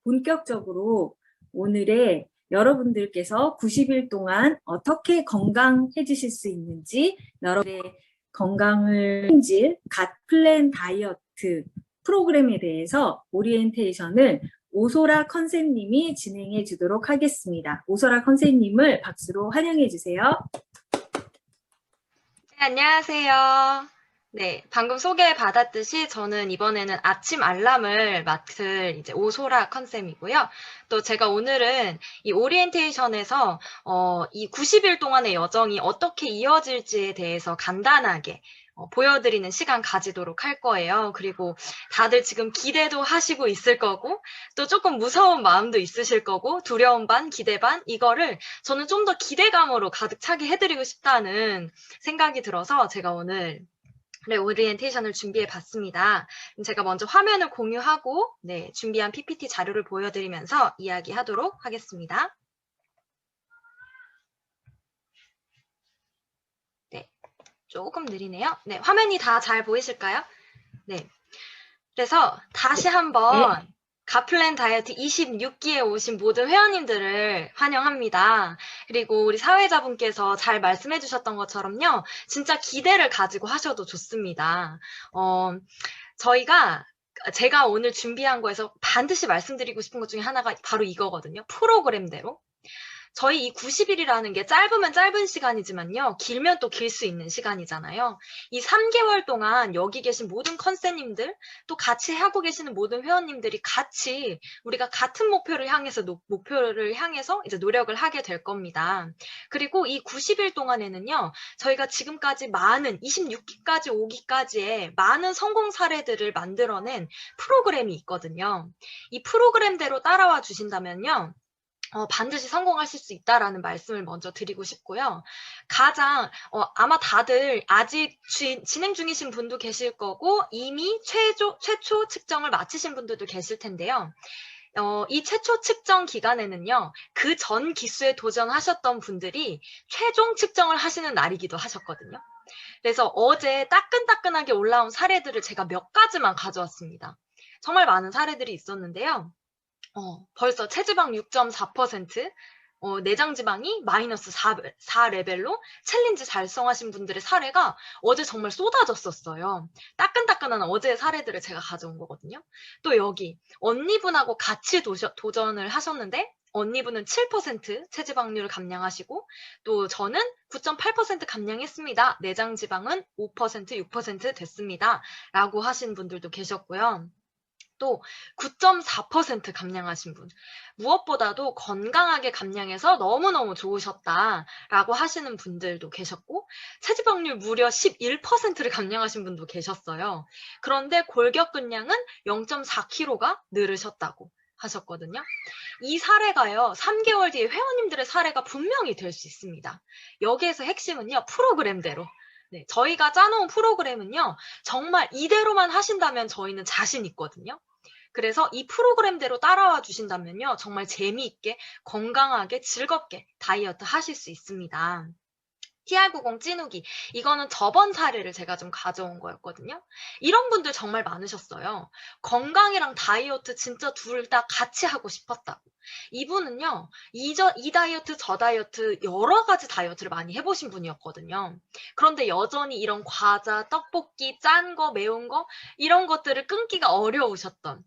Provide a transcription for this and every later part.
본격적으로 오늘의 여러분들께서 90일 동안 어떻게 건강해지실 수 있는지, 여러분의 건강을 책임질 갓 플랜 다이어트 프로그램에 대해서 오리엔테이션을 오소라 컨셉님이 진행해 주도록 하겠습니다. 오소라 컨셉님을 박수로 환영해 주세요. 네, 안녕하세요. 네, 방금 소개받았듯이 저는 이번에는 아침 알람을 맡을 이제 오소라 컨셉이고요. 또 제가 오늘은 이 오리엔테이션에서 이 90일 동안의 여정이 어떻게 이어질지에 대해서 간단하게 보여드리는 시간 가지도록 할 거예요. 그리고 다들 지금 기대도 하시고 있을 거고, 또 조금 무서운 마음도 있으실 거고, 두려움 반, 기대 반, 이거를 저는 좀 더 기대감으로 가득 차게 해드리고 싶다는 생각이 들어서 제가 오늘 오리엔테이션을 준비해 봤습니다. 제가 먼저 화면을 공유하고 준비한 PPT 자료를 보여드리면서 이야기하도록 하겠습니다. 네, 조금 느리네요. 네, 화면이 다 잘 보이실까요? 네, 그래서 다시 한번 갓플랜 다이어트 26기에 오신 모든 회원님들을 환영합니다. 그리고 우리 사회자분께서 잘 말씀해 주셨던 것처럼요. 진짜 기대를 가지고 하셔도 좋습니다. 제가 오늘 준비한 거에서 반드시 말씀드리고 싶은 것 중에 하나가 바로 이거거든요. 프로그램대로. 저희 이 90일이라는 게 짧으면 짧은 시간이지만요. 길면 또 길 수 있는 시간이잖아요. 이 3개월 동안 여기 계신 모든 컨셉님들, 또 같이 하고 계시는 모든 회원님들이 같이 우리가 같은 목표를 향해서 이제 노력을 하게 될 겁니다. 그리고 이 90일 동안에는요. 저희가 지금까지 많은 26기까지 오기까지의 많은 성공 사례들을 만들어낸 프로그램이 있거든요. 이 프로그램대로 따라와 주신다면요. 반드시 성공하실 수 있다라는 말씀을 먼저 드리고 싶고요. 아마 다들 아직 진행 중이신 분도 계실 거고 이미 최초 측정을 마치신 분들도 계실 텐데요. 이 최초 측정 기간에는요. 그 전 기수에 도전하셨던 분들이 최종 측정을 하시는 날이기도 하셨거든요. 그래서 어제 따끈따끈하게 올라온 사례들을 제가 몇 가지만 가져왔습니다. 정말 많은 사례들이 있었는데요. 벌써 체지방 6.4%, 내장 지방이 마이너스 4 레벨로 챌린지 달성하신 분들의 사례가 어제 정말 쏟아졌었어요. 따끈따끈한 어제의 사례들을 제가 가져온 거거든요. 또 여기 언니분하고 같이 도전을 하셨는데 언니분은 7% 체지방률을 감량하시고 또 저는 9.8% 감량했습니다. 내장 지방은 5%, 6% 됐습니다. 라고 하신 분들도 계셨고요. 또 9.4% 감량하신 분, 무엇보다도 건강하게 감량해서 너무너무 좋으셨다라고 하시는 분들도 계셨고 체지방률 무려 11%를 감량하신 분도 계셨어요. 그런데 골격근량은 0.4kg가 늘으셨다고 하셨거든요. 이 사례가요. 3개월 뒤에 회원님들의 사례가 분명히 될 수 있습니다. 여기에서 핵심은요. 프로그램대로. 저희가 짜놓은 프로그램은요. 정말 이대로만 하신다면 저희는 자신 있거든요. 그래서 이 프로그램대로 따라와 주신다면요. 정말 재미있게 건강하게 즐겁게 다이어트 하실 수 있습니다. TR90 찐후기 이거는 저번 사례를 제가 좀 가져온 거였거든요. 이런 분들 정말 많으셨어요. 건강이랑 다이어트 진짜 둘 다 같이 하고 싶었다고. 이분은요. 이 다이어트 저 다이어트 여러 가지 다이어트를 많이 해보신 분이었거든요. 그런데 여전히 이런 과자, 떡볶이, 짠 거, 매운 거 이런 것들을 끊기가 어려우셨던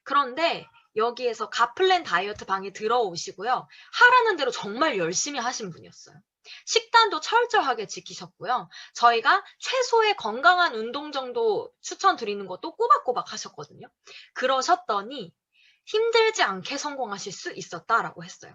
그런데 여기에서 갓플랜 다이어트 방에 들어오시고요. 하라는 대로 정말 열심히 하신 분이었어요. 식단도 철저하게 지키셨고요. 저희가 최소의 건강한 운동 정도 추천드리는 것도 꼬박꼬박 하셨거든요. 그러셨더니 힘들지 않게 성공하실 수 있었다라고 했어요.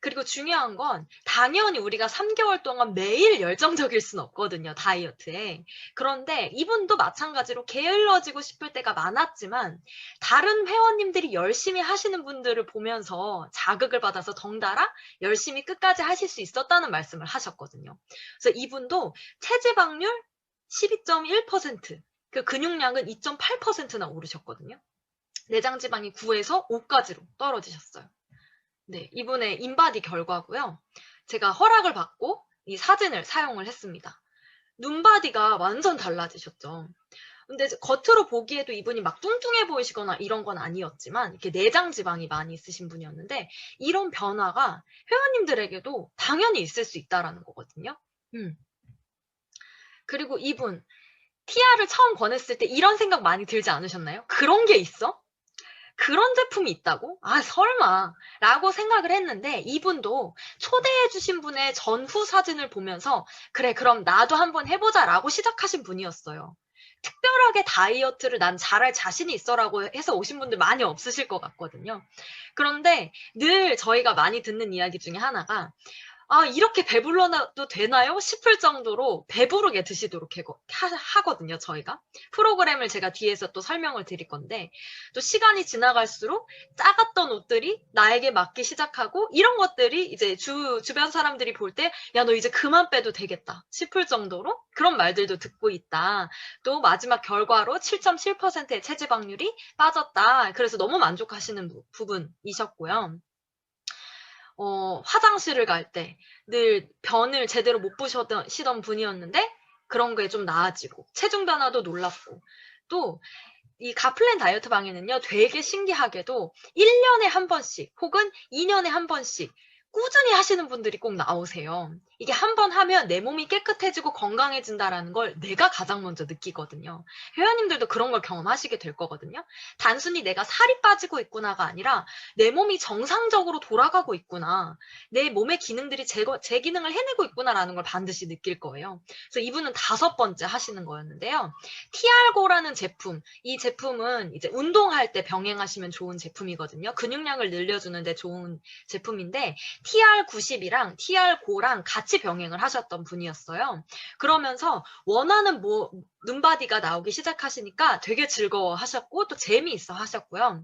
그리고 중요한 건 당연히 우리가 3개월 동안 매일 열정적일 수는 없거든요. 다이어트에. 그런데 이분도 마찬가지로 게을러지고 싶을 때가 많았지만 다른 회원님들이 열심히 하시는 분들을 보면서 자극을 받아서 덩달아 열심히 끝까지 하실 수 있었다는 말씀을 하셨거든요. 그래서 이분도 체지방률 12.1%, 그 근육량은 2.8%나 오르셨거든요. 내장 지방이 9에서 5까지로 떨어지셨어요. 네, 이분의 인바디 결과고요. 제가 허락을 받고 이 사진을 사용을 했습니다. 눈바디가 완전 달라지셨죠. 근데 겉으로 보기에도 이분이 막 뚱뚱해 보이시거나 이런 건 아니었지만 이렇게 내장 지방이 많이 있으신 분이었는데 이런 변화가 회원님들에게도 당연히 있을 수 있다라는 거거든요. 그리고 이분 TR을 처음 권했을 때 이런 생각 많이 들지 않으셨나요? 그런 게 있어? 그런 제품이 있다고? 아, 설마. 라고 생각을 했는데 이분도 초대해 주신 분의 전후 사진을 보면서 그래, 그럼 나도 한번 해보자 라고 시작하신 분이었어요. 특별하게 다이어트를 난 잘할 자신이 있어 라고 해서 오신 분들 많이 없으실 것 같거든요. 그런데 늘 저희가 많이 듣는 이야기 중에 하나가 아, 이렇게 배불러도 되나요? 싶을 정도로 배부르게 드시도록 하거든요, 저희가. 프로그램을 제가 뒤에서 또 설명을 드릴 건데, 또 시간이 지나갈수록 작았던 옷들이 나에게 맞기 시작하고, 이런 것들이 이제 주변 사람들이 볼 때, 야, 너 이제 그만 빼도 되겠다 싶을 정도로 그런 말들도 듣고 있다. 또 마지막 결과로 7.7%의 체지방률이 빠졌다. 그래서 너무 만족하시는 부분이셨고요. 화장실을 갈 때 늘 변을 제대로 못 보시던 분이었는데 그런 게 좀 나아지고 체중 변화도 놀랍고 또 이 가플랜 다이어트 방에는요 되게 신기하게도 1년에 한 번씩 혹은 2년에 한 번씩 꾸준히 하시는 분들이 꼭 나오세요. 이게 한 번 하면 내 몸이 깨끗해지고 건강해진다라는 걸 내가 가장 먼저 느끼거든요. 회원님들도 그런 걸 경험하시게 될 거거든요. 단순히 내가 살이 빠지고 있구나가 아니라 내 몸이 정상적으로 돌아가고 있구나. 내 몸의 기능들이 제 기능을 해내고 있구나라는 걸 반드시 느낄 거예요. 그래서 이분은 5번째 하시는 거였는데요. TR고라는 제품, 이 제품은 이제 운동할 때 병행하시면 좋은 제품이거든요. 근육량을 늘려주는데 좋은 제품인데 TR90이랑 TR고랑 같이 병행을 하셨던 분이었어요. 그러면서 원하는 눈바디가 나오기 시작하시니까 되게 즐거워하셨고 또 재미있어 하셨고요.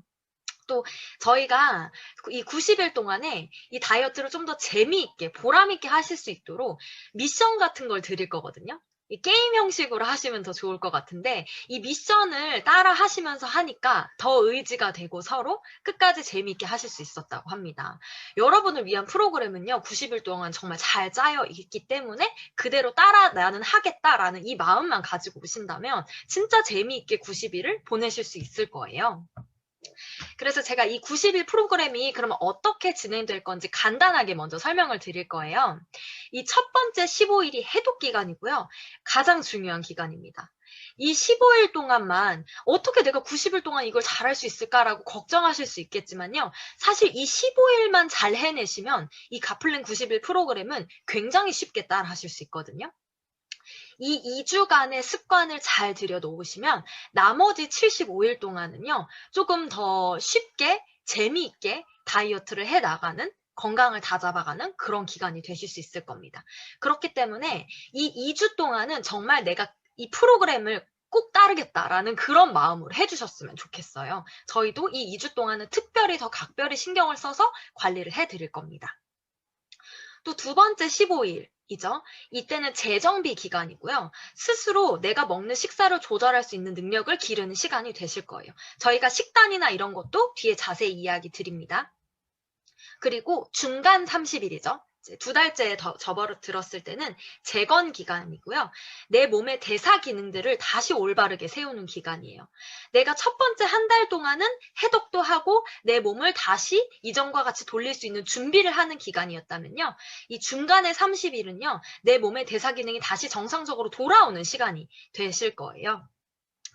또 저희가 이 90일 동안에 이 다이어트를 좀 더 재미있게 보람있게 하실 수 있도록 미션 같은 걸 드릴 거거든요. 이 게임 형식으로 하시면 더 좋을 것 같은데 이 미션을 따라 하시면서 하니까 더 의지가 되고 서로 끝까지 재미있게 하실 수 있었다고 합니다. 여러분을 위한 프로그램은요 90일 동안 정말 잘 짜여 있기 때문에 그대로 따라 나는 하겠다라는 이 마음만 가지고 오신다면 진짜 재미있게 90일을 보내실 수 있을 거예요. 그래서 제가 이 90일 프로그램이 그러면 어떻게 진행될 건지 간단하게 먼저 설명을 드릴 거예요. 이 첫 번째 15일이 해독 기간이고요. 가장 중요한 기간입니다. 이 15일 동안만 어떻게 내가 90일 동안 이걸 잘할 수 있을까라고 걱정하실 수 있겠지만요. 사실 이 15일만 잘 해내시면 이 가플랜 90일 프로그램은 굉장히 쉽게 따라 하실 수 있거든요. 이 2주간의 습관을 잘 들여놓으시면 나머지 75일 동안은요, 조금 더 쉽게, 재미있게 다이어트를 해 나가는 건강을 다잡아가는 그런 기간이 되실 수 있을 겁니다. 그렇기 때문에 이 2주 동안은 정말 내가 이 프로그램을 꼭 따르겠다라는 그런 마음으로 해주셨으면 좋겠어요. 저희도 이 2주 동안은 특별히 더 각별히 신경을 써서 관리를 해드릴 겁니다. 또 두 번째 15일이죠. 이때는 재정비 기간이고요. 스스로 내가 먹는 식사를 조절할 수 있는 능력을 기르는 시간이 되실 거예요. 저희가 식단이나 이런 것도 뒤에 자세히 이야기 드립니다. 그리고 중간 30일이죠. 2달째 접어들었을 때는 재건 기간이고요. 내 몸의 대사 기능들을 다시 올바르게 세우는 기간이에요. 내가 첫 번째 한 달 동안은 해독도 하고 내 몸을 다시 이전과 같이 돌릴 수 있는 준비를 하는 기간이었다면요. 이 중간의 30일은요. 내 몸의 대사 기능이 다시 정상적으로 돌아오는 시간이 되실 거예요.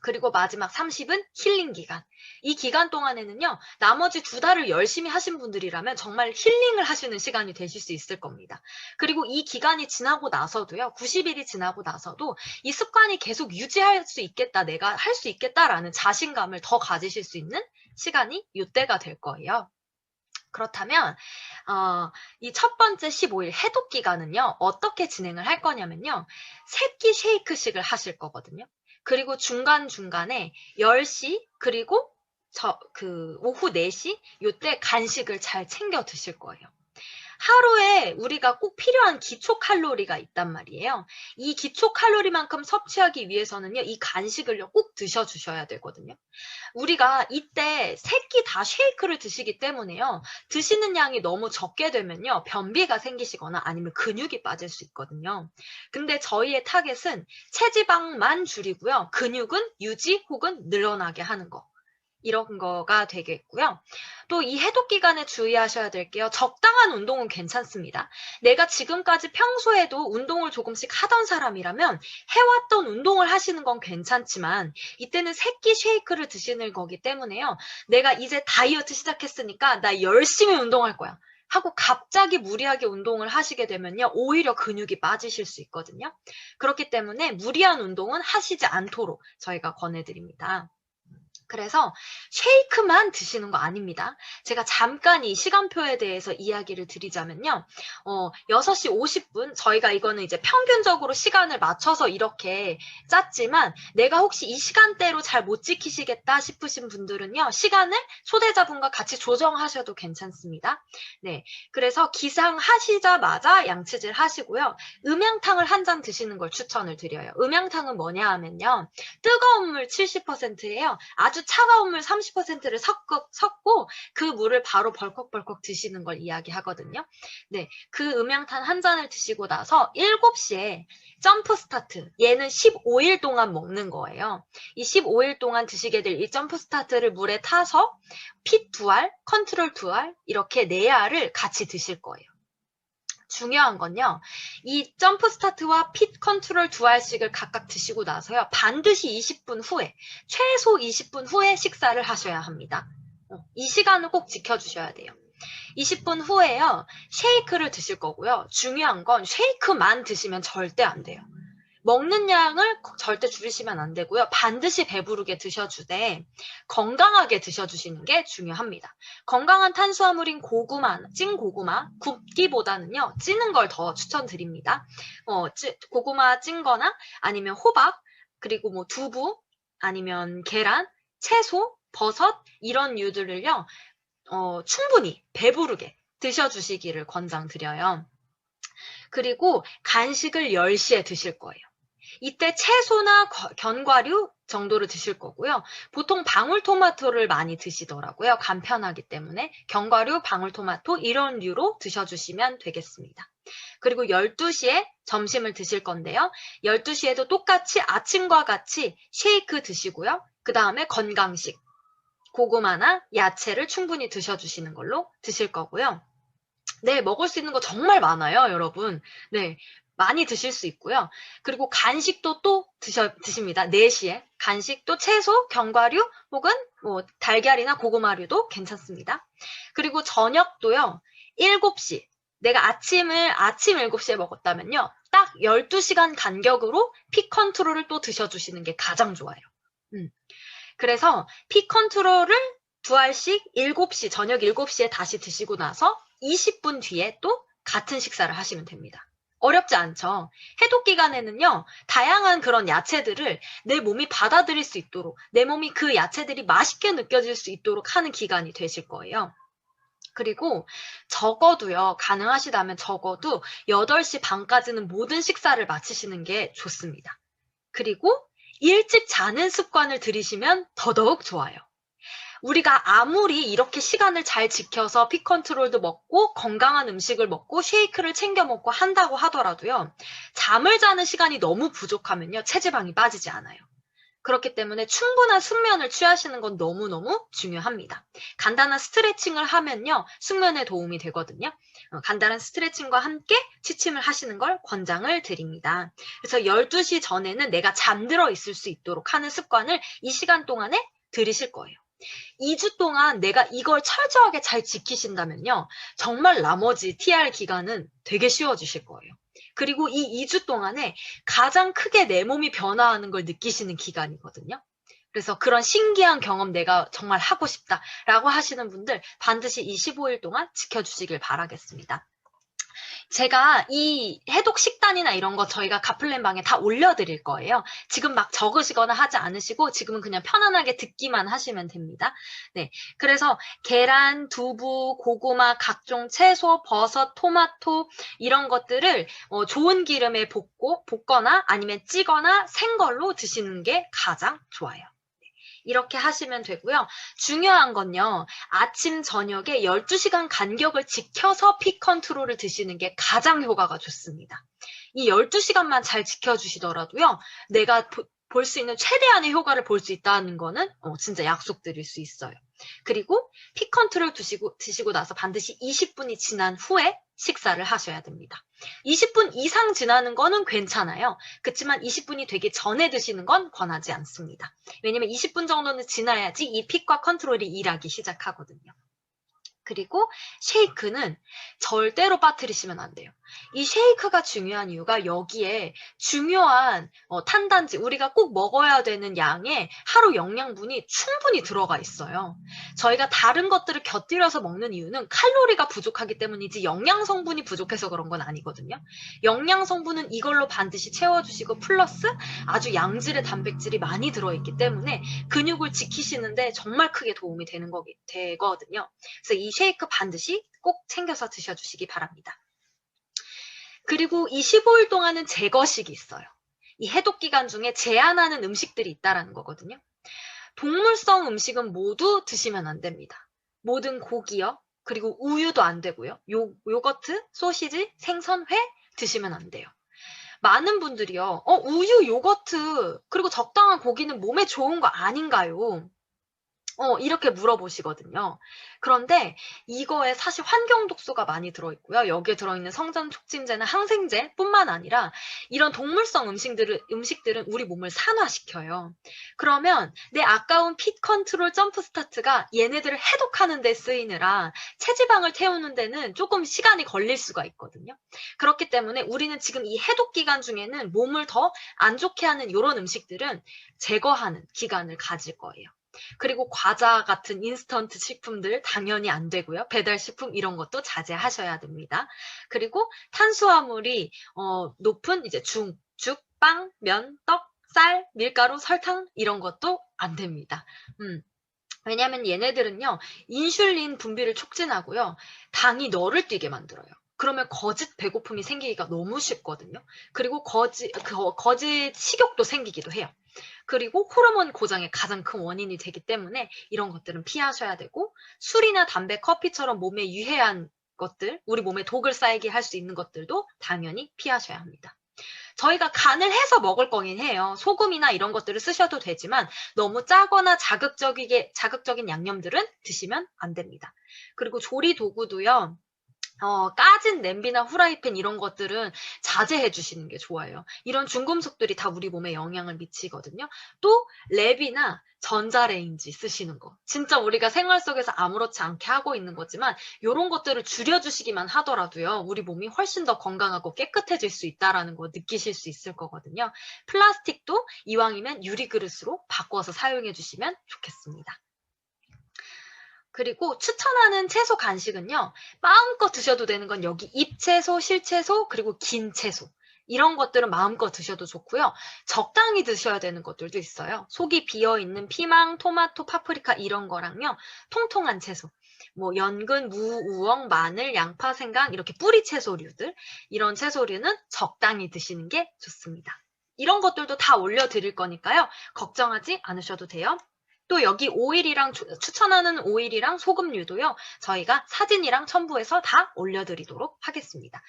그리고 마지막 30은 힐링 기간. 이 기간 동안에는요, 나머지 2달을 열심히 하신 분들이라면 정말 힐링을 하시는 시간이 되실 수 있을 겁니다. 그리고 이 기간이 지나고 나서도요, 90일이 지나고 나서도 이 습관이 계속 유지할 수 있겠다, 내가 할 수 있겠다라는 자신감을 더 가지실 수 있는 시간이 이때가 될 거예요. 그렇다면 이 첫 번째 15일 해독 기간은요, 어떻게 진행을 할 거냐면요, 3끼 쉐이크식을 하실 거거든요. 그리고 중간중간에 10시 그리고 오후 4시 요때 간식을 잘 챙겨 드실 거예요. 하루에 우리가 꼭 필요한 기초 칼로리가 있단 말이에요. 이 기초 칼로리만큼 섭취하기 위해서는요, 이 간식을요, 꼭 드셔주셔야 되거든요. 우리가 이때 세 끼 다 쉐이크를 드시기 때문에요. 드시는 양이 너무 적게 되면요. 변비가 생기시거나 아니면 근육이 빠질 수 있거든요. 근데 저희의 타겟은 체지방만 줄이고요. 근육은 유지 혹은 늘어나게 하는 거. 이런 거가 되겠고요. 또 이 해독 기간에 주의하셔야 될게요. 적당한 운동은 괜찮습니다. 내가 지금까지 평소에도 운동을 조금씩 하던 사람이라면 해왔던 운동을 하시는 건 괜찮지만 이때는 새끼 쉐이크를 드시는 거기 때문에요. 내가 이제 다이어트 시작했으니까 나 열심히 운동할 거야 하고 갑자기 무리하게 운동을 하시게 되면요. 오히려 근육이 빠지실 수 있거든요. 그렇기 때문에 무리한 운동은 하시지 않도록 저희가 권해드립니다. 그래서 쉐이크만 드시는 거 아닙니다. 제가 잠깐 이 시간표에 대해서 이야기를 드리자면요. 6시 50분, 저희가 이거는 이제 평균적으로 시간을 맞춰서 이렇게 짰지만 내가 혹시 이 시간대로 잘 못 지키시겠다 싶으신 분들은요. 시간을 초대자분과 같이 조정하셔도 괜찮습니다. 네, 그래서 기상하시자마자 양치질 하시고요. 음양탕을 한 잔 드시는 걸 추천을 드려요. 음양탕은 뭐냐 하면요. 뜨거운 물 70%예요. 아주 차가운 물 30%를 섞고 그 물을 바로 벌컥벌컥 드시는 걸 이야기하거든요. 네, 그 음양탄 한 잔을 드시고 나서 7시에 점프 스타트. 얘는 15일 동안 먹는 거예요. 이 15일 동안 드시게 될 이 점프 스타트를 물에 타서 핏 2알, 컨트롤 2알 이렇게 4알을 같이 드실 거예요. 중요한 건요. 이 점프 스타트와 핏 컨트롤 2알씩을 각각 드시고 나서요. 반드시 20분 후에, 최소 20분 후에 식사를 하셔야 합니다. 이 시간을 꼭 지켜주셔야 돼요. 20분 후에요. 쉐이크를 드실 거고요. 중요한 건 쉐이크만 드시면 절대 안 돼요. 먹는 양을 절대 줄이시면 안 되고요. 반드시 배부르게 드셔주되 건강하게 드셔주시는 게 중요합니다. 건강한 탄수화물인 고구마, 찐 고구마, 굽기보다는요. 찌는 걸 더 추천드립니다. 고구마 찐 거나 아니면 호박, 그리고 뭐 두부, 아니면 계란, 채소, 버섯 이런 류들을요. 충분히 배부르게 드셔주시기를 권장드려요. 그리고 간식을 10시에 드실 거예요. 이때 채소나 견과류 정도를 드실 거고요. 보통 방울토마토를 많이 드시더라고요. 간편하기 때문에 견과류, 방울토마토 이런 류로 드셔주시면 되겠습니다. 그리고 12시에 점심을 드실 건데요. 12시에도 똑같이 아침과 같이 쉐이크 드시고요. 그 다음에 건강식, 고구마나 야채를 충분히 드셔주시는 걸로 드실 거고요. 네, 먹을 수 있는 거 정말 많아요, 여러분. 네, 많이 드실 수 있고요. 그리고 간식도 또 드십니다. 4시에. 간식도 채소, 견과류 혹은 뭐 달걀이나 고구마류도 괜찮습니다. 그리고 저녁도요. 7시. 내가 아침 7시에 먹었다면요. 딱 12시간 간격으로 피 컨트롤을 또 드셔주시는 게 가장 좋아요. 그래서 피 컨트롤을 2알씩 7시, 저녁 7시에 다시 드시고 나서 20분 뒤에 또 같은 식사를 하시면 됩니다. 어렵지 않죠? 해독 기간에는요, 다양한 그런 야채들을 내 몸이 받아들일 수 있도록, 내 몸이 그 야채들이 맛있게 느껴질 수 있도록 하는 기간이 되실 거예요. 그리고 적어도요, 가능하시다면 적어도 8시 반까지는 모든 식사를 마치시는 게 좋습니다. 그리고 일찍 자는 습관을 들이시면 더더욱 좋아요. 우리가 아무리 이렇게 시간을 잘 지켜서 피 컨트롤도 먹고 건강한 음식을 먹고 쉐이크를 챙겨 먹고 한다고 하더라도요. 잠을 자는 시간이 너무 부족하면요. 체지방이 빠지지 않아요. 그렇기 때문에 충분한 숙면을 취하시는 건 너무너무 중요합니다. 간단한 스트레칭을 하면요. 숙면에 도움이 되거든요. 간단한 스트레칭과 함께 취침을 하시는 걸 권장을 드립니다. 그래서 12시 전에는 내가 잠들어 있을 수 있도록 하는 습관을 이 시간 동안에 들이실 거예요. 2주 동안 내가 이걸 철저하게 잘 지키신다면요. 정말 나머지 TR 기간은 되게 쉬워지실 거예요. 그리고 이 2주 동안에 가장 크게 내 몸이 변화하는 걸 느끼시는 기간이거든요. 그래서 그런 신기한 경험 내가 정말 하고 싶다라고 하시는 분들 반드시 이 15일 동안 지켜주시길 바라겠습니다. 제가 이 해독 식단이나 이런 거 저희가 갓플랜방에 다 올려드릴 거예요. 지금 막 적으시거나 하지 않으시고 지금은 그냥 편안하게 듣기만 하시면 됩니다. 네, 그래서 계란, 두부, 고구마, 각종 채소, 버섯, 토마토 이런 것들을 좋은 기름에 볶거나 아니면 찌거나 생걸로 드시는 게 가장 좋아요. 이렇게 하시면 되고요. 중요한 건요. 아침, 저녁에 12시간 간격을 지켜서 피 컨트롤을 드시는 게 가장 효과가 좋습니다. 이 12시간만 잘 지켜주시더라도요. 내가 볼 수 있는 최대한의 효과를 볼 수 있다는 거는 진짜 약속드릴 수 있어요. 그리고 피 컨트롤 드시고 나서 반드시 20분이 지난 후에 식사를 하셔야 됩니다. 20분 이상 지나는 거는 괜찮아요. 그렇지만 20분이 되기 전에 드시는 건 권하지 않습니다. 왜냐면 20분 정도는 지나야지 이 픽과 컨트롤이 일하기 시작하거든요. 그리고 쉐이크는 절대로 빠뜨리시면 안 돼요. 이 쉐이크가 중요한 이유가 여기에 중요한 탄단지, 우리가 꼭 먹어야 되는 양의 하루 영양분이 충분히 들어가 있어요. 저희가 다른 것들을 곁들여서 먹는 이유는 칼로리가 부족하기 때문이지 영양 성분이 부족해서 그런 건 아니거든요. 영양 성분은 이걸로 반드시 채워주시고 플러스 아주 양질의 단백질이 많이 들어있기 때문에 근육을 지키시는데 정말 크게 도움이 되거든요. 그래서 이 쉐이크 반드시 꼭 챙겨서 드셔주시기 바랍니다. 그리고 이 15일 동안은 제거식이 있어요. 이 해독 기간 중에 제한하는 음식들이 있다라는 거거든요. 동물성 음식은 모두 드시면 안 됩니다. 모든 고기요. 그리고 우유도 안 되고요. 요거트, 소시지, 생선, 회 드시면 안 돼요. 많은 분들이요. 우유, 요거트, 그리고 적당한 고기는 몸에 좋은 거 아닌가요? 이렇게 물어보시거든요. 그런데 이거에 사실 환경 독소가 많이 들어있고요. 여기에 들어있는 성전 촉진제나 항생제뿐만 아니라 이런 동물성 음식들은 우리 몸을 산화시켜요. 그러면 내 아까운 핏 컨트롤 점프 스타트가 얘네들을 해독하는 데 쓰이느라 체지방을 태우는 데는 조금 시간이 걸릴 수가 있거든요. 그렇기 때문에 우리는 지금 이 해독 기간 중에는 몸을 더 안 좋게 하는 이런 음식들은 제거하는 기간을 가질 거예요. 그리고 과자 같은 인스턴트 식품들 당연히 안 되고요. 배달식품 이런 것도 자제하셔야 됩니다. 그리고 탄수화물이 높은 이제 죽, 빵, 면, 떡, 쌀, 밀가루, 설탕 이런 것도 안 됩니다. 왜냐하면 얘네들은요. 인슐린 분비를 촉진하고요. 당이 너를 뛰게 만들어요. 그러면 거짓 배고픔이 생기기가 너무 쉽거든요. 그리고 거짓 식욕도 생기기도 해요. 그리고 호르몬 고장의 가장 큰 원인이 되기 때문에 이런 것들은 피하셔야 되고 술이나 담배, 커피처럼 몸에 유해한 것들, 우리 몸에 독을 쌓이게 할 수 있는 것들도 당연히 피하셔야 합니다. 저희가 간을 해서 먹을 거긴 해요. 소금이나 이런 것들을 쓰셔도 되지만 너무 짜거나 자극적인 양념들은 드시면 안 됩니다. 그리고 조리 도구도요. 까진 냄비나 후라이팬 이런 것들은 자제해 주시는 게 좋아요. 이런 중금속들이 다 우리 몸에 영향을 미치거든요. 또 랩이나 전자레인지 쓰시는 거. 진짜 우리가 생활 속에서 아무렇지 않게 하고 있는 거지만 이런 것들을 줄여주시기만 하더라도요. 우리 몸이 훨씬 더 건강하고 깨끗해질 수 있다는 거 느끼실 수 있을 거거든요. 플라스틱도 이왕이면 유리그릇으로 바꿔서 사용해 주시면 좋겠습니다. 그리고 추천하는 채소 간식은요. 마음껏 드셔도 되는 건 여기 잎채소, 실채소, 그리고 긴 채소. 이런 것들은 마음껏 드셔도 좋고요. 적당히 드셔야 되는 것들도 있어요. 속이 비어있는 피망, 토마토, 파프리카 이런 거랑요. 통통한 채소. 뭐 연근, 무, 우엉, 마늘, 양파, 생강 이렇게 뿌리 채소류들. 이런 채소류는 적당히 드시는 게 좋습니다. 이런 것들도 다 올려드릴 거니까요. 걱정하지 않으셔도 돼요. 또 여기 오일이랑 추천하는 오일이랑 소금류도요. 저희가 사진이랑 첨부해서 다 올려드리도록 하겠습니다.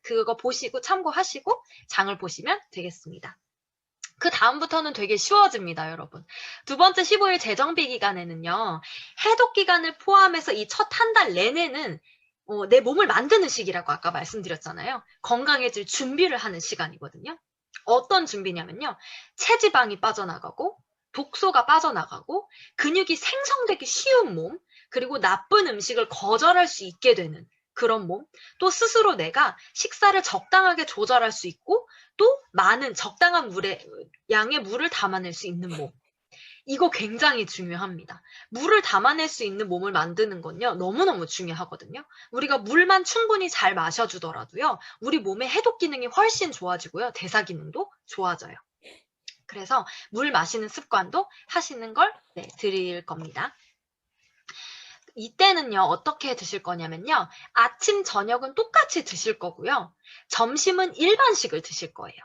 그거 보시고 참고하시고 장을 보시면 되겠습니다. 그 다음부터는 되게 쉬워집니다, 여러분. 두 번째 15일 재정비 기간에는요. 해독 기간을 포함해서 이 첫 한 달 내내는 내 몸을 만드는 시기라고 아까 말씀드렸잖아요. 건강해질 준비를 하는 시간이거든요. 어떤 준비냐면요. 체지방이 빠져나가고 독소가 빠져나가고 근육이 생성되기 쉬운 몸, 그리고 나쁜 음식을 거절할 수 있게 되는 그런 몸, 또 스스로 내가 식사를 적당하게 조절할 수 있고 또 많은 적당한 양의 물을 담아낼 수 있는 몸. 이거 굉장히 중요합니다. 물을 담아낼 수 있는 몸을 만드는 건요, 너무너무 중요하거든요. 우리가 물만 충분히 잘 마셔주더라도요, 우리 몸의 해독 기능이 훨씬 좋아지고요, 대사 기능도 좋아져요. 그래서 물 마시는 습관도 하시는 걸 드릴 겁니다. 이때는요, 어떻게 드실 거냐면요, 아침, 저녁은 똑같이 드실 거고요, 점심은 일반식을 드실 거예요.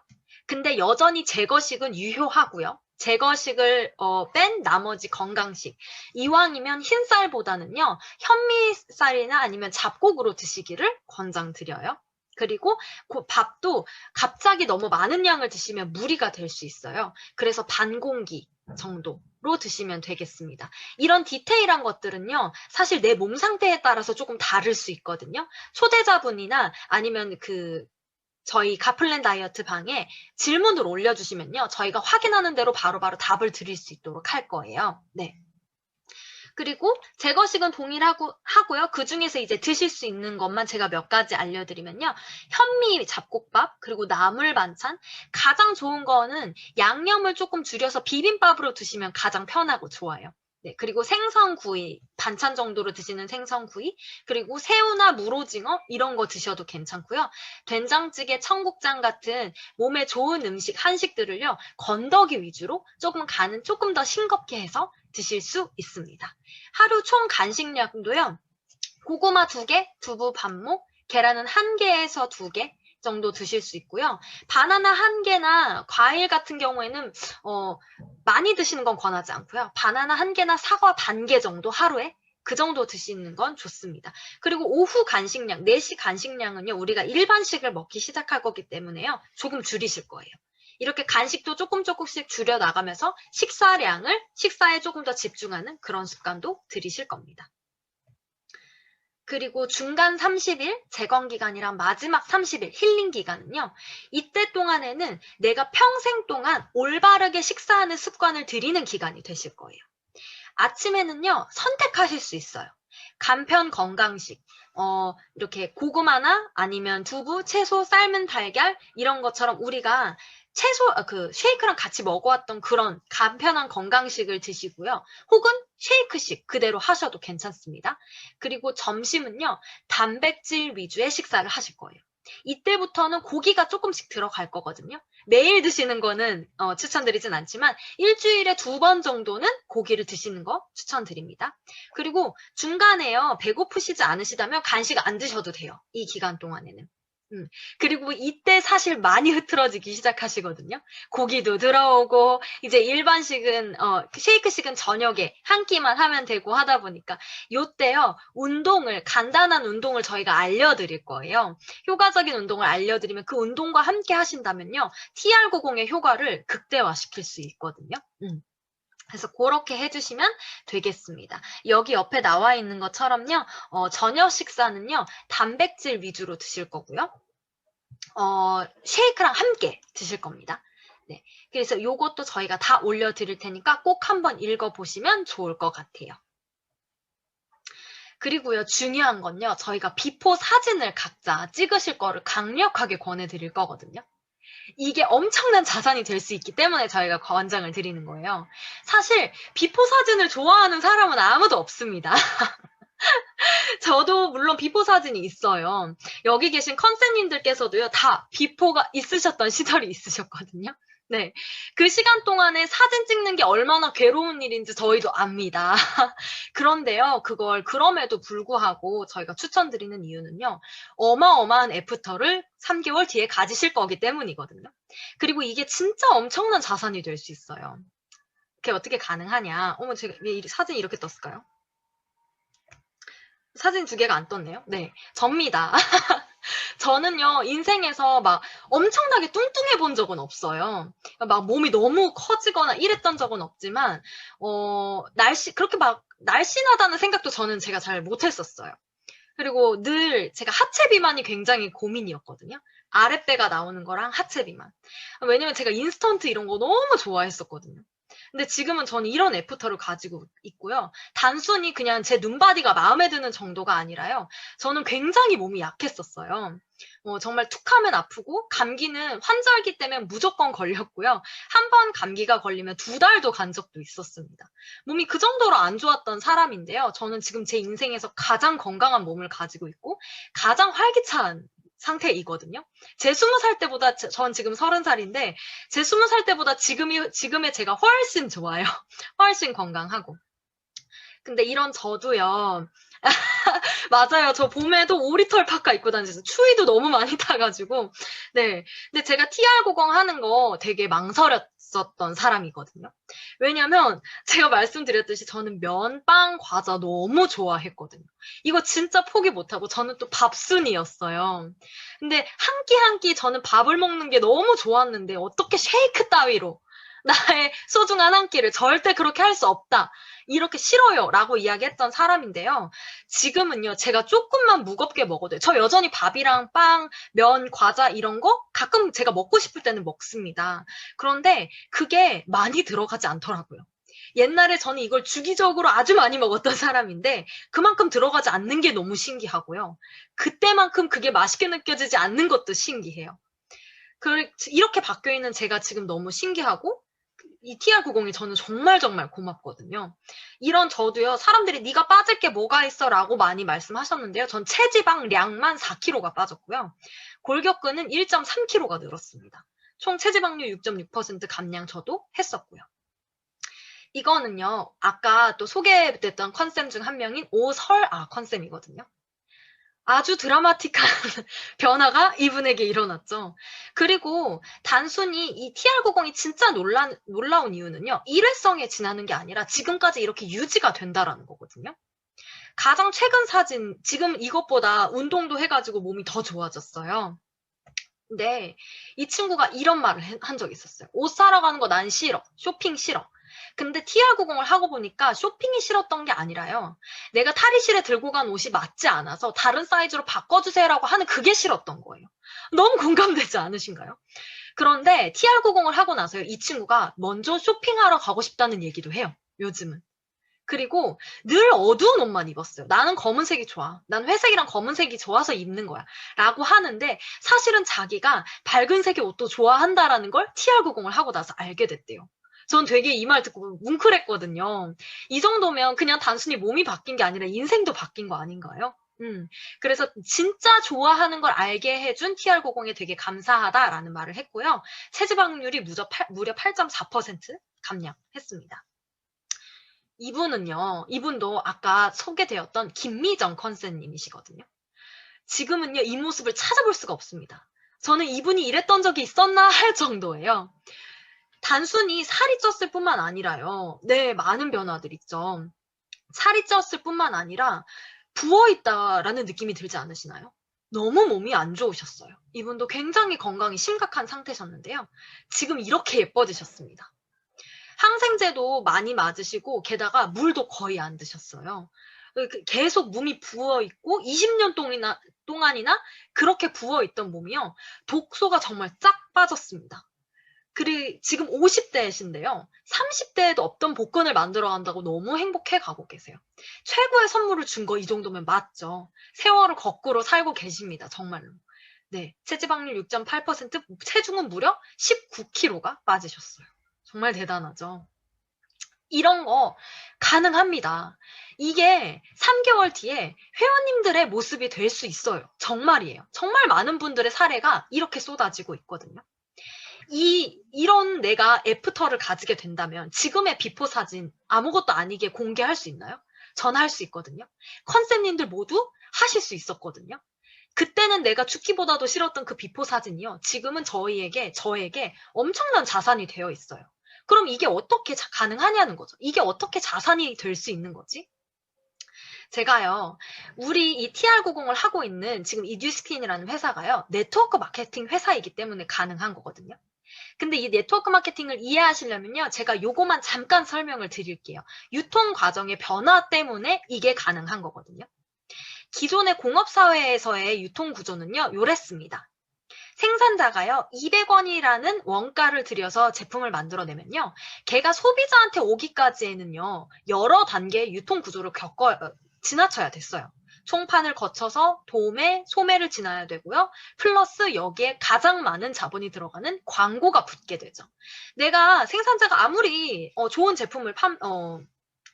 근데 여전히 제거식은 유효하고요. 제거식을 뺀 나머지 건강식. 이왕이면 흰쌀보다는요, 현미쌀이나 아니면 잡곡으로 드시기를 권장드려요. 그리고 그 밥도 갑자기 너무 많은 양을 드시면 무리가 될 수 있어요. 그래서 반 공기 정도로 드시면 되겠습니다. 이런 디테일한 것들은요, 사실 내 몸 상태에 따라서 조금 다를 수 있거든요. 초대자분이나 아니면 저희 가플랜 다이어트 방에 질문을 올려주시면요, 저희가 확인하는 대로 바로바로 답을 드릴 수 있도록 할 거예요. 네. 그리고 제거식은 동일하고요. 그 중에서 이제 드실 수 있는 것만 제가 몇 가지 알려드리면요. 현미 잡곡밥, 그리고 나물 반찬. 가장 좋은 거는 양념을 조금 줄여서 비빔밥으로 드시면 가장 편하고 좋아요. 네, 그리고 생선구이, 반찬 정도로 드시는 생선구이, 그리고 새우나 물오징어 이런 거 드셔도 괜찮고요. 된장찌개, 청국장 같은 몸에 좋은 음식, 한식들을요, 건더기 위주로 간은 조금 더 싱겁게 해서 드실 수 있습니다. 하루 총 간식량도요, 고구마 2개, 두부 반목, 계란은 1개에서 2개 정도 드실 수 있고요. 바나나 1개나 과일 같은 경우에는 많이 드시는 건 권하지 않고요. 바나나 1개나 사과 반 개 정도 하루에 그 정도 드시는 건 좋습니다. 그리고 오후 간식량, 4시 간식량은요, 우리가 일반식을 먹기 시작할 거기 때문에요, 조금 줄이실 거예요. 이렇게 간식도 조금씩 줄여 나가면서 식사에 조금 더 집중하는 그런 습관도 들이실 겁니다. 그리고 중간 30일, 재건기간이랑 마지막 30일, 힐링기간은요, 이때 동안에는 내가 평생 동안 올바르게 식사하는 습관을 들이는 기간이 되실 거예요. 아침에는요, 선택하실 수 있어요. 간편 건강식, 이렇게 고구마나 아니면 두부, 채소, 삶은 달걀 이런 것처럼 우리가 쉐이크랑 같이 먹어왔던 그런 간편한 건강식을 드시고요. 혹은 쉐이크식 그대로 하셔도 괜찮습니다. 그리고 점심은요, 단백질 위주의 식사를 하실 거예요. 이때부터는 고기가 조금씩 들어갈 거거든요. 매일 드시는 거는 추천드리진 않지만 일주일에 2번 정도는 고기를 드시는 거 추천드립니다. 그리고 중간에요, 배고프시지 않으시다면 간식 안 드셔도 돼요. 이 기간 동안에는. 그리고 이때 사실 많이 흐트러지기 시작하시거든요. 고기도 들어오고, 이제 일반식은, 쉐이크식은 저녁에 한 끼만 하면 되고 하다 보니까, 요때요, 간단한 운동을 저희가 알려드릴 거예요. 효과적인 운동을 알려드리면 그 운동과 함께 하신다면요, TR90의 효과를 극대화시킬 수 있거든요. 그래서 그렇게 해주시면 되겠습니다. 여기 옆에 나와 있는 것처럼요, 저녁 식사는요, 단백질 위주로 드실 거고요. 쉐이크랑 함께 드실 겁니다. 네. 그래서 요것도 저희가 다 올려드릴 테니까 꼭 한번 읽어보시면 좋을 것 같아요. 그리고요, 중요한 건요, 저희가 비포 사진을 각자 찍으실 거를 강력하게 권해드릴 거거든요. 이게 엄청난 자산이 될 수 있기 때문에 저희가 권장을 드리는 거예요. 사실 비포 사진을 좋아하는 사람은 아무도 없습니다. 저도 물론 비포 사진이 있어요. 여기 계신 컨셉님들께서도요, 다 비포가 있으셨던 시절이 있으셨거든요. 네. 그 시간 동안에 사진 찍는 게 얼마나 괴로운 일인지 저희도 압니다. 그런데요, 그럼에도 불구하고 저희가 추천드리는 이유는요, 어마어마한 애프터를 3개월 뒤에 가지실 거기 때문이거든요. 그리고 이게 진짜 엄청난 자산이 될 수 있어요. 그게 어떻게 가능하냐. 제가 왜 사진이 이렇게 떴을까요? 사진 2개가 안 떴네요. 네, 접니다. 저는요, 인생에서 막 엄청나게 뚱뚱해 본 적은 없어요. 막 몸이 너무 커지거나 이랬던 적은 없지만, 그렇게 막 날씬하다는 생각도 제가 잘 못했었어요. 그리고 늘 제가 하체 비만이 굉장히 고민이었거든요. 아랫배가 나오는 거랑 하체 비만. 왜냐면 제가 인스턴트 이런 거 너무 좋아했었거든요. 근데 지금은 저는 이런 애프터를 가지고 있고요. 단순히 그냥 제 눈바디가 마음에 드는 정도가 아니라요. 저는 굉장히 몸이 약했었어요. 정말 툭하면 아프고 감기는 환절기 때문에 무조건 걸렸고요. 한 번 감기가 걸리면 2달도 간 적도 있었습니다. 몸이 그 정도로 안 좋았던 사람인데요. 저는 지금 제 인생에서 가장 건강한 몸을 가지고 있고 가장 활기찬 상태이거든요. 제 20살 때보다 전 지금 30살인데 제 20살 때보다 지금의 제가 훨씬 좋아요. 훨씬 건강하고. 근데 이런 저도요. 맞아요. 저 봄에도 오리털 파카 입고 다녔어요. 추위도 너무 많이 타가지고. 네. 근데 제가 TR90 하는 거 되게 망설였었던 사람이거든요. 왜냐면 제가 말씀드렸듯이 저는 면, 빵, 과자 너무 좋아했거든요. 이거 진짜 포기 못하고 저는 또 밥순이었어요. 근데 한 끼 한 끼 저는 밥을 먹는 게 너무 좋았는데 어떻게 쉐이크 따위로 나의 소중한 한 끼를 절대 그렇게 할 수 없다. 이렇게 싫어요. 라고 이야기했던 사람인데요. 지금은요, 제가 조금만 무겁게 먹어도 돼요. 저 여전히 밥이랑 빵, 면, 과자 이런 거 가끔 제가 먹고 싶을 때는 먹습니다. 그런데 그게 많이 들어가지 않더라고요. 옛날에 저는 이걸 주기적으로 아주 많이 먹었던 사람인데 그만큼 들어가지 않는 게 너무 신기하고요. 그때만큼 그게 맛있게 느껴지지 않는 것도 신기해요. 이렇게 바뀌어 있는 제가 지금 너무 신기하고 이 TR90이 저는 정말 정말 고맙거든요. 이런 저도요. 사람들이 네가 빠질 게 뭐가 있어 라고 많이 말씀하셨는데요. 전 체지방량만 4kg가 빠졌고요. 골격근은 1.3kg가 늘었습니다. 총 체지방률 6.6% 감량 저도 했었고요. 이거는요. 아까 또 소개됐던 컨셉 중 한 명인 오설아 컨셉이거든요. 아주 드라마틱한 변화가 이분에게 일어났죠. 그리고 단순히 이 TR90이 진짜 놀라운 이유는요. 일회성에 지나는 게 아니라 지금까지 이렇게 유지가 된다라는 거거든요. 가장 최근 사진, 지금 이것보다 운동도 해가지고 몸이 더 좋아졌어요. 근데 이 친구가 이런 말을 한 적이 있었어요. 옷 사러 가는 거 난 싫어. 쇼핑 싫어. 근데 TR90을 하고 보니까 쇼핑이 싫었던 게 아니라요. 내가 탈의실에 들고 간 옷이 맞지 않아서 다른 사이즈로 바꿔주세요라고 하는 그게 싫었던 거예요. 너무 공감되지 않으신가요? 그런데 TR90을 하고 나서요. 이 친구가 먼저 쇼핑하러 가고 싶다는 얘기도 해요. 요즘은. 그리고 늘 어두운 옷만 입었어요. 나는 검은색이 좋아. 난 회색이랑 검은색이 좋아서 입는 거야. 라고 하는데 사실은 자기가 밝은 색의 옷도 좋아한다라는 걸 TR90을 하고 나서 알게 됐대요. 전 되게 이 말 듣고 뭉클했거든요. 이 정도면 그냥 단순히 몸이 바뀐 게 아니라 인생도 바뀐 거 아닌가요? 그래서 진짜 좋아하는 걸 알게 해준 TR90에 되게 감사하다라는 말을 했고요. 체지방률이 무려 8.4% 감량했습니다. 이분도 아까 소개되었던 김미정 컨셉님이시거든요. 지금은요, 이 모습을 찾아볼 수가 없습니다. 저는 이분이 이랬던 적이 있었나 할 정도예요. 단순히 살이 쪘을 뿐만 아니라요. 네, 많은 변화들 있죠. 살이 쪘을 뿐만 아니라 부어있다라는 느낌이 들지 않으시나요? 너무 몸이 안 좋으셨어요. 이분도 굉장히 건강이 심각한 상태셨는데요. 지금 이렇게 예뻐지셨습니다. 항생제도 많이 맞으시고 게다가 물도 거의 안 드셨어요. 계속 몸이 부어있고 20년 동안이나 그렇게 부어있던 몸이요. 독소가 정말 쫙 빠졌습니다. 그리고 지금 50대이신데요. 30대에도 없던 복근을 만들어 간다고 너무 행복해 가고 계세요. 최고의 선물을 준 거 이 정도면 맞죠. 세월을 거꾸로 살고 계십니다. 정말로. 네, 체지방률 6.8%, 체중은 무려 19kg가 빠지셨어요. 정말 대단하죠. 이런 거 가능합니다. 이게 3개월 뒤에 회원님들의 모습이 될 수 있어요. 정말이에요. 정말 많은 분들의 사례가 이렇게 쏟아지고 있거든요. 이런 내가 애프터를 가지게 된다면 지금의 비포 사진 아무것도 아니게 공개할 수 있나요? 전 할 수 있거든요. 컨셉님들 모두 하실 수 있었거든요. 그때는 내가 죽기보다도 싫었던 그 비포 사진이요. 지금은 저에게 엄청난 자산이 되어 있어요. 그럼 이게 어떻게 가능하냐는 거죠. 이게 어떻게 자산이 될 수 있는 거지? 제가요, 우리 이 TR90을 하고 있는 지금 이 뉴스킨이라는 회사가요, 네트워크 마케팅 회사이기 때문에 가능한 거거든요. 근데 이 네트워크 마케팅을 이해하시려면요, 제가 요거만 잠깐 설명을 드릴게요. 유통 과정의 변화 때문에 이게 가능한 거거든요. 기존의 공업사회에서의 유통 구조는요, 요랬습니다. 생산자가요, 200원이라는 원가를 들여서 제품을 만들어내면요, 걔가 소비자한테 오기까지에는요, 여러 단계의 유통 구조를 지나쳐야 됐어요. 총판을 거쳐서 도매, 소매를 지나야 되고요. 플러스 여기에 가장 많은 자본이 들어가는 광고가 붙게 되죠. 내가 생산자가 아무리 좋은 제품을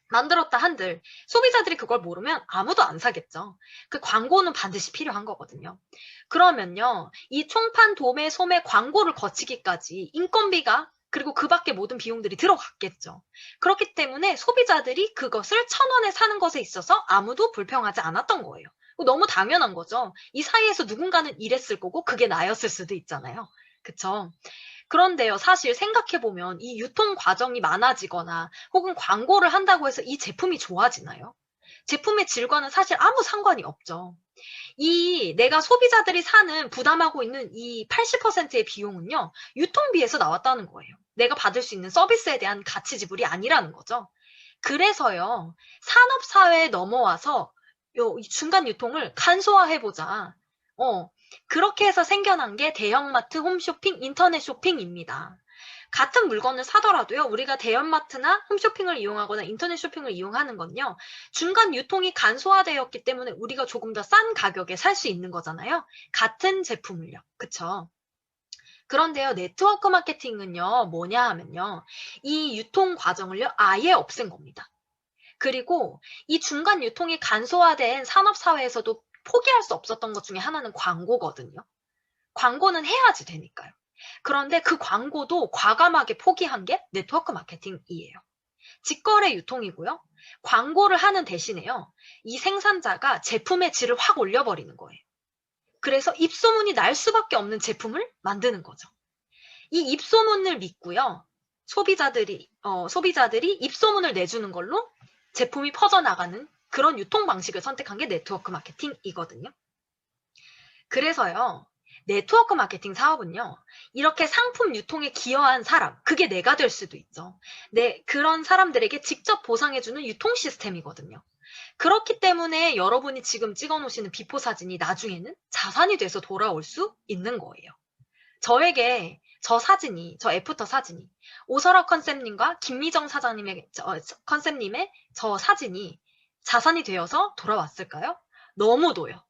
만들었다 한들 소비자들이 그걸 모르면 아무도 안 사겠죠. 그 광고는 반드시 필요한 거거든요. 그러면요, 이 총판, 도매, 소매 광고를 거치기까지 인건비가 그리고 그 밖에 모든 비용들이 들어갔겠죠. 그렇기 때문에 소비자들이 그것을 1,000원에 사는 것에 있어서 아무도 불평하지 않았던 거예요. 너무 당연한 거죠. 이 사이에서 누군가는 일했을 거고 그게 나였을 수도 있잖아요. 그쵸? 그런데요, 사실 생각해보면 이 유통 과정이 많아지거나 혹은 광고를 한다고 해서 이 제품이 좋아지나요? 제품의 질과는 사실 아무 상관이 없죠. 내가 소비자들이 부담하고 있는 이 80%의 비용은요, 유통비에서 나왔다는 거예요. 내가 받을 수 있는 서비스에 대한 가치 지불이 아니라는 거죠. 그래서요, 산업사회에 넘어와서 이 중간 유통을 간소화해보자. 그렇게 해서 생겨난 게 대형마트, 홈쇼핑, 인터넷 쇼핑입니다. 같은 물건을 사더라도요, 우리가 대형마트나 홈쇼핑을 이용하거나 인터넷 쇼핑을 이용하는 건요, 중간 유통이 간소화되었기 때문에 우리가 조금 더 싼 가격에 살 수 있는 거잖아요. 같은 제품을요. 그쵸? 그런데요, 네트워크 마케팅은요, 뭐냐 하면요, 이 유통 과정을요, 아예 없앤 겁니다. 그리고 이 중간 유통이 간소화된 산업사회에서도 포기할 수 없었던 것 중에 하나는 광고거든요. 광고는 해야지 되니까요. 그런데 그 광고도 과감하게 포기한 게 네트워크 마케팅이에요. 직거래 유통이고요. 광고를 하는 대신에요. 이 생산자가 제품의 질을 확 올려버리는 거예요. 그래서 입소문이 날 수밖에 없는 제품을 만드는 거죠. 이 입소문을 믿고요. 소비자들이 입소문을 내주는 걸로 제품이 퍼져나가는 그런 유통 방식을 선택한 게 네트워크 마케팅이거든요. 그래서요, 네트워크 마케팅 사업은요, 이렇게 상품 유통에 기여한 사람, 그게 내가 될 수도 있죠. 그런 사람들에게 직접 보상해주는 유통 시스템이거든요. 그렇기 때문에 여러분이 지금 찍어 놓으시는 비포 사진이 나중에는 자산이 돼서 돌아올 수 있는 거예요. 저 애프터 사진이 오설아 컨셉님과 김미정 사장님의 컨셉님의 저 사진이 자산이 되어서 돌아왔을까요? 너무도요.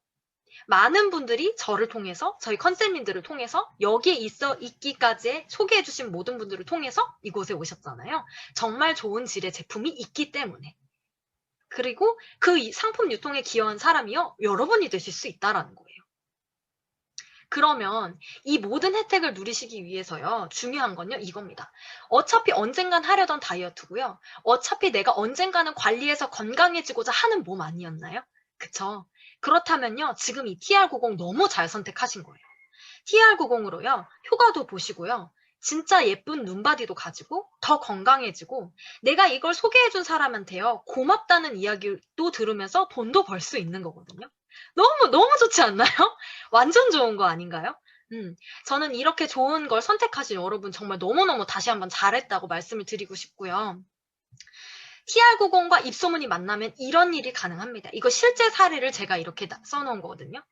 많은 분들이 저를 통해서, 저희 컨셉님들을 통해서 여기에 있기까지 소개해주신 모든 분들을 통해서 이곳에 오셨잖아요. 정말 좋은 질의 제품이 있기 때문에. 그리고 그 상품 유통에 기여한 사람이요, 여러분이 되실 수 있다라는 거예요. 그러면 이 모든 혜택을 누리시기 위해서요, 중요한 건요, 이겁니다. 어차피 언젠간 하려던 다이어트고요. 어차피 내가 언젠가는 관리해서 건강해지고자 하는 몸 아니었나요? 그쵸? 그렇다면요, 지금 이 TR90 너무 잘 선택하신 거예요. TR90으로요, 효과도 보시고요. 진짜 예쁜 눈바디도 가지고 더 건강해지고 내가 이걸 소개해준 사람한테요, 고맙다는 이야기도 들으면서 돈도 벌 수 있는 거거든요. 너무 좋지 않나요? 완전 좋은 거 아닌가요? 저는 이렇게 좋은 걸 선택하신 여러분 정말 너무너무 다시 한번 잘했다고 말씀을 드리고 싶고요. TR90과 입소문이 만나면 이런 일이 가능합니다. 이거 실제 사례를 제가 이렇게 써놓은 거거든요.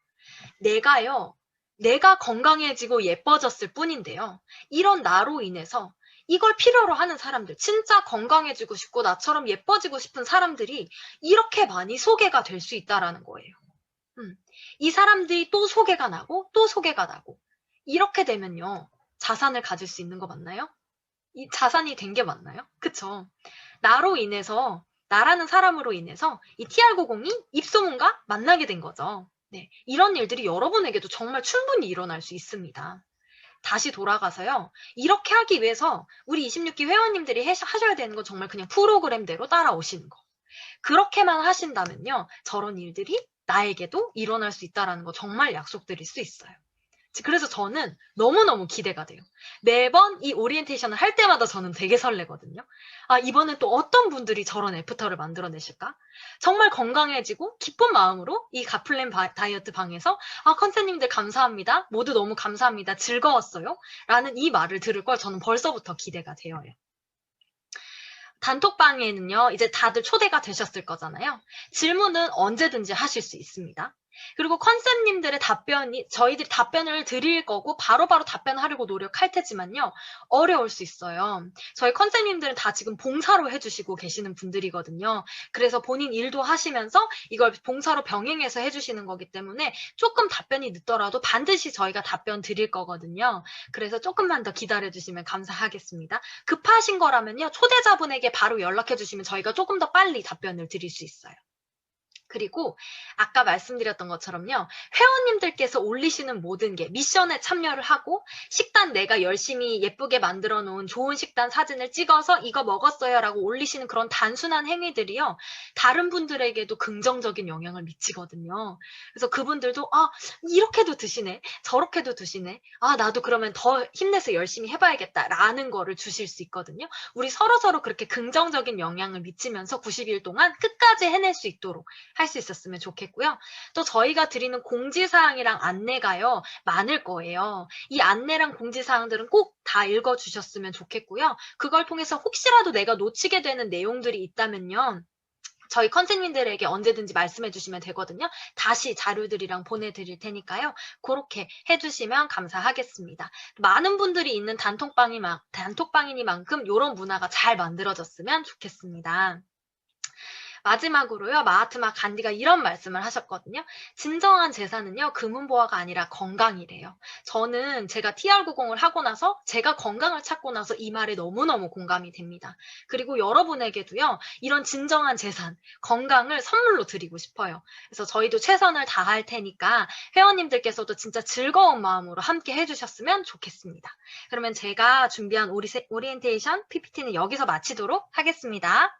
내가 건강해지고 예뻐졌을 뿐인데요. 이런 나로 인해서 이걸 필요로 하는 사람들, 진짜 건강해지고 싶고 나처럼 예뻐지고 싶은 사람들이 이렇게 많이 소개가 될 수 있다라는 거예요. 이 사람들이 또 소개가 나고 또 소개가 나고 이렇게 되면요. 자산을 가질 수 있는 거 맞나요? 이 자산이 된 게 맞나요? 그쵸? 나라는 사람으로 인해서 이 TR90이 입소문과 만나게 된 거죠. 네, 이런 일들이 여러분에게도 정말 충분히 일어날 수 있습니다. 다시 돌아가서요. 이렇게 하기 위해서 우리 26기 회원님들이 하셔야 되는 건 정말 그냥 프로그램대로 따라오시는 거. 그렇게만 하신다면요. 저런 일들이 나에게도 일어날 수 있다는 거 정말 약속드릴 수 있어요. 그래서 저는 너무너무 기대가 돼요. 매번 이 오리엔테이션을 할 때마다 저는 되게 설레거든요. 이번엔 또 어떤 분들이 저런 애프터를 만들어내실까? 정말 건강해지고 기쁜 마음으로 이 갓플랜 다이어트 방에서 컨셉님들 감사합니다. 모두 너무 감사합니다. 즐거웠어요. 라는 이 말을 들을 걸 저는 벌써부터 기대가 되어요. 단톡방에는요, 이제 다들 초대가 되셨을 거잖아요. 질문은 언제든지 하실 수 있습니다. 그리고 컨셉님들의 답변이 저희들이 답변을 드릴 거고 바로바로 답변하려고 노력할 테지만요. 어려울 수 있어요. 저희 컨셉님들은 다 지금 봉사로 해주시고 계시는 분들이거든요. 그래서 본인 일도 하시면서 이걸 봉사로 병행해서 해주시는 거기 때문에 조금 답변이 늦더라도 반드시 저희가 답변 드릴 거거든요. 그래서 조금만 더 기다려주시면 감사하겠습니다. 급하신 거라면요. 초대자분에게 바로 연락해 주시면 저희가 조금 더 빨리 답변을 드릴 수 있어요. 그리고 아까 말씀드렸던 것처럼요. 회원님들께서 올리시는 모든 게 미션에 참여를 하고 식단 내가 열심히 예쁘게 만들어 놓은 좋은 식단 사진을 찍어서 이거 먹었어요 라고 올리시는 그런 단순한 행위들이요. 다른 분들에게도 긍정적인 영향을 미치거든요. 그래서 그분들도 이렇게도 드시네. 저렇게도 드시네. 나도 그러면 더 힘내서 열심히 해봐야겠다 라는 거를 주실 수 있거든요. 우리 서로서로 그렇게 긍정적인 영향을 미치면서 90일 동안 끝까지 해낼 수 있도록 할 수 있었으면 좋겠고요. 또 저희가 드리는 공지사항이랑 안내가요. 많을 거예요. 이 안내랑 공지사항들은 꼭 다 읽어주셨으면 좋겠고요. 그걸 통해서 혹시라도 내가 놓치게 되는 내용들이 있다면요. 저희 컨셉님들에게 언제든지 말씀해 주시면 되거든요. 다시 자료들이랑 보내드릴 테니까요. 그렇게 해주시면 감사하겠습니다. 많은 분들이 있는 단톡방이니만큼 이런 문화가 잘 만들어졌으면 좋겠습니다. 마지막으로요. 마하트마 간디가 이런 말씀을 하셨거든요. 진정한 재산은요. 금은보화가 아니라 건강이래요. 저는 제가 TR90을 하고 나서 제가 건강을 찾고 나서 이 말에 너무너무 공감이 됩니다. 그리고 여러분에게도요. 이런 진정한 재산, 건강을 선물로 드리고 싶어요. 그래서 저희도 최선을 다할 테니까 회원님들께서도 진짜 즐거운 마음으로 함께 해주셨으면 좋겠습니다. 그러면 제가 준비한 오리엔테이션 PPT는 여기서 마치도록 하겠습니다.